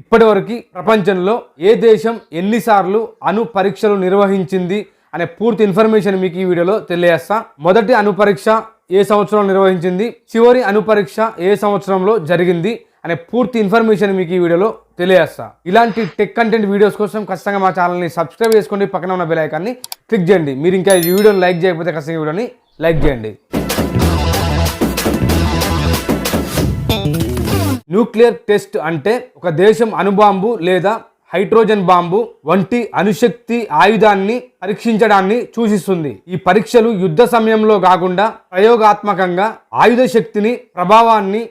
ఇప్పటివరకు ప్రపంచంలో ఏ దేశం ఎన్నిసార్లు అణు పరీక్షలు నిర్వహించింది అనే పూర్తి ఇన్ఫర్మేషన్ మీకు ఈ వీడియోలో తెలియజేస్తా. మొదటి అణు పరీక్ష ఏ సంవత్సరంలో నిర్వహించింది, చివరి అణు పరీక్ష ఏ సంవత్సరంలో జరిగింది అనే పూర్తి ఇన్ఫర్మేషన్ మీకు ఈ వీడియోలో తెలియజేస్తా. ఇలాంటి టెక్ కంటెంట్ వీడియోస్ కోసం ఖచ్చితంగా మా ఛానల్ని సబ్స్క్రైబ్ చేసుకోండి, పక్కన ఉన్న బెల్ ఐకాన్ని క్లిక్ చేయండి. మీరు ఇంకా ఈ వీడియోని లైక్ చేయకపోతే ఖచ్చితంగా ఈ వీడియోని లైక్ చేయండి. న్యూక్లియర్ టెస్ట్ అంటే ఒక దేశం అణుబాంబు లేదా హైడ్రోజన్ బాంబు వంటి అణుశక్తి ఆయుధాన్ని పరీక్షించడాన్ని సూచిస్తుంది. ఈ పరీక్షలు యుద్ధ సమయంలో కాకుండా ప్రయోగాత్మకంగా ఆయుధ శక్తిని, ప్రభావాన్ని,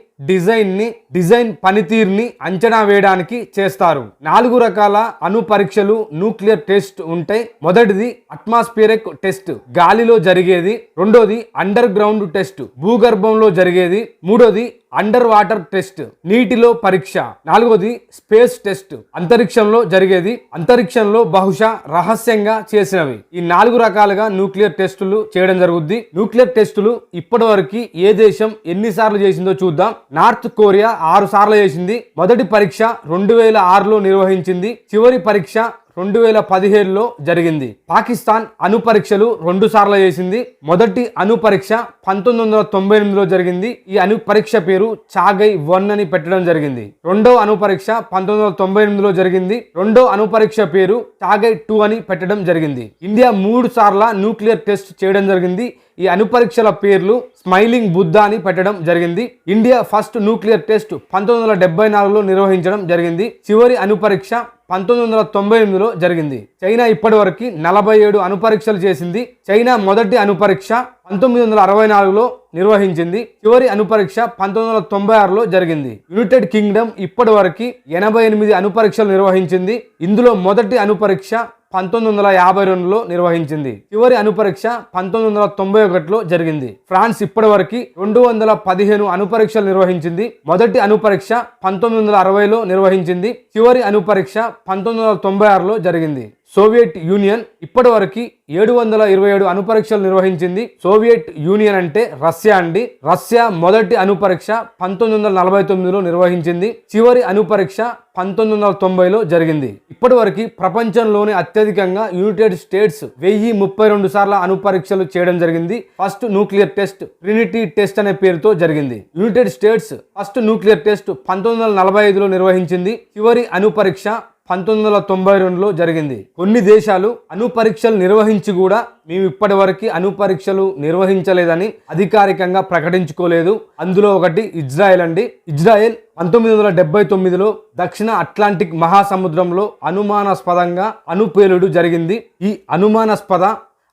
డిజైన్ పనితీరుని అంచనా వేయడానికి చేస్తారు. 4 రకాల అణు పరీక్షలు న్యూక్లియర్ టెస్ట్ ఉంటాయి. మొదటిది అట్మాస్ఫియరిక్ టెస్ట్, గాలిలో జరిగేది. రెండోది అండర్ గ్రౌండ్ టెస్ట్, భూగర్భంలో జరిగేది. మూడోది అండర్ వాటర్ టెస్ట్, నీటిలో పరీక్ష. నాలుగోది స్పేస్ టెస్ట్, అంతరిక్షంలో జరిగేది. అంతరిక్షంలో బహుశా రహస్యంగా చేసినవి. ఈ 4 రకాలుగా న్యూక్లియర్ టెస్టులు చేయడం జరుగుద్ది. న్యూక్లియర్ టెస్టులు ఇప్పటి వరకు ఏ దేశం ఎన్నిసార్లు చేసిందో చూద్దాం. నార్త్ కొరియా 6 సార్లు చేసింది. మొదటి పరీక్ష 2006లో నిర్వహించింది. చివరి పరీక్ష 2017లో జరిగింది. పాకిస్తాన్ అణు పరీక్షలు 2 సార్లు చేసింది. మొదటి అణు పరీక్ష 1998లో జరిగింది. ఈ అణు పరీక్ష పేరు చాగై 1 అని పెట్టడం జరిగింది. రెండో అణు పరీక్ష 1998లో జరిగింది. రెండో అణు పరీక్ష పేరు చాగై 2 అని పెట్టడం జరిగింది. ఇండియా 3 సార్ల న్యూక్లియర్ టెస్ట్ చేయడం జరిగింది. ఈ అణు పరీక్షల పేర్లు స్మైలింగ్ బుద్ధ అని పెట్టడం జరిగింది. ఇండియా ఫస్ట్ న్యూక్లియర్ టెస్ట్ 1974లో నిర్వహించడం జరిగింది. చివరి అణు పరీక్ష 1998లో జరిగింది. చైనా ఇప్పటి వరకు 47 అణు పరీక్షలు చేసింది. చైనా మొదటి అణు పరీక్ష 1964లో నిర్వహించింది. చివరి అణు పరీక్ష 1996లో జరిగింది. యునైటెడ్ కింగ్డమ్ ఇప్పటి వరకు 88 అణు పరీక్షలు నిర్వహించింది. ఇందులో మొదటి అణు పరీక్ష 1952లో నిర్వహించింది. చివరి అణు పరీక్ష 1991లో జరిగింది. ఫ్రాన్స్ ఇప్పటి వరకు 215 అణు పరీక్షలు నిర్వహించింది. మొదటి అణు పరీక్ష 1960లో నిర్వహించింది. చివరి అణు పరీక్ష 1996లో జరిగింది. సోవియట్ యూనియన్ ఇప్పటి వరకు 727 అణు పరీక్షలు నిర్వహించింది. సోవియట్ యూనియన్ అంటే రష్యా అండి. రష్యా మొదటి అణు పరీక్ష 1949లో నిర్వహించింది. చివరి అణు పరీక్ష 1990లో జరిగింది. ఇప్పటి వరకు ప్రపంచంలోనే అత్యధికంగా యునైటెడ్ స్టేట్స్ 1032 సార్ల అణు పరీక్షలు చేయడం జరిగింది. First nuclear test Trinity test అనే పేరుతో జరిగింది. United States first nuclear test 1945లో నిర్వహించింది. చివరి అణు పరీక్ష 1992లో జరిగింది. కొన్ని దేశాలు అణు పరీక్షలు నిర్వహించి కూడా మేము ఇప్పటి వరకు అణు పరీక్షలు నిర్వహించలేదని అధికారికంగా ప్రకటించుకోలేదు. అందులో ఒకటి ఇజ్రాయెల్ అండి. ఇజ్రాయెల్ 1979లో దక్షిణ అట్లాంటిక్ మహాసముద్రంలో అనుమానాస్పదంగా అణు పేలుడు జరిగింది. ఈ అనుమానాస్పద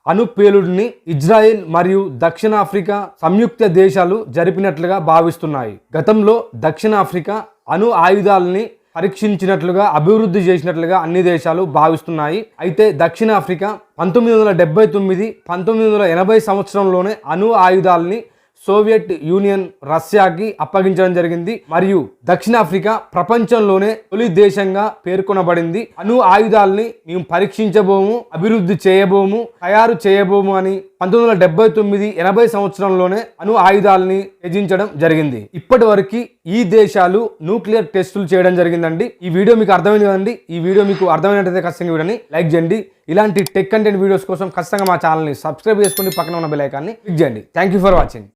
అణు పేలుడిని ఇజ్రాయెల్ మరియు దక్షిణాఫ్రికా సంయుక్త దేశాలు జరిపినట్లుగా భావిస్తున్నాయి. గతంలో దక్షిణాఫ్రికా అణు ఆయుధాలని పరీక్షించినట్లుగా, అభివృద్ధి చేసినట్లుగా అన్ని దేశాలు భావిస్తున్నాయి. అయితే దక్షిణాఫ్రికా 1979, 1980 సంవత్సరంలోనే అణు ఆయుధాలని సోవియట్ యూనియన్ రష్యాకి అప్పగించడం జరిగింది. మరియు దక్షిణాఫ్రికా ప్రపంచంలోనే తొలి దేశంగా పేర్కొనబడింది. అణు ఆయుధాలని మేము పరీక్షించబోము, అభివృద్ధి చేయబోము, తయారు చేయబోము అని 1979, 80 సంవత్సరంలోనే అణు ఆయుధాలని త్యజించడం జరిగింది. ఇప్పటి వరకు ఈ దేశాలు న్యూక్లియర్ టెస్టులు చేయడం జరిగిందండి. ఈ వీడియో మీకు అర్థమైంది కదండి. ఈ వీడియో మీకు అర్థమైనట్టయితే ఖచ్చితంగా వీడియోని లైక్ చేయండి. ఇలాంటి టెక్ కంటెంట్ వీడియోస్ కోసం ఖచ్చితంగా మా ఛానల్ని సబ్స్క్రైబ్ చేసుకోండి, పక్కన ఉన్న బెల్ ఐకాన్ని క్లిక్ చేయండి. Thank you for watching.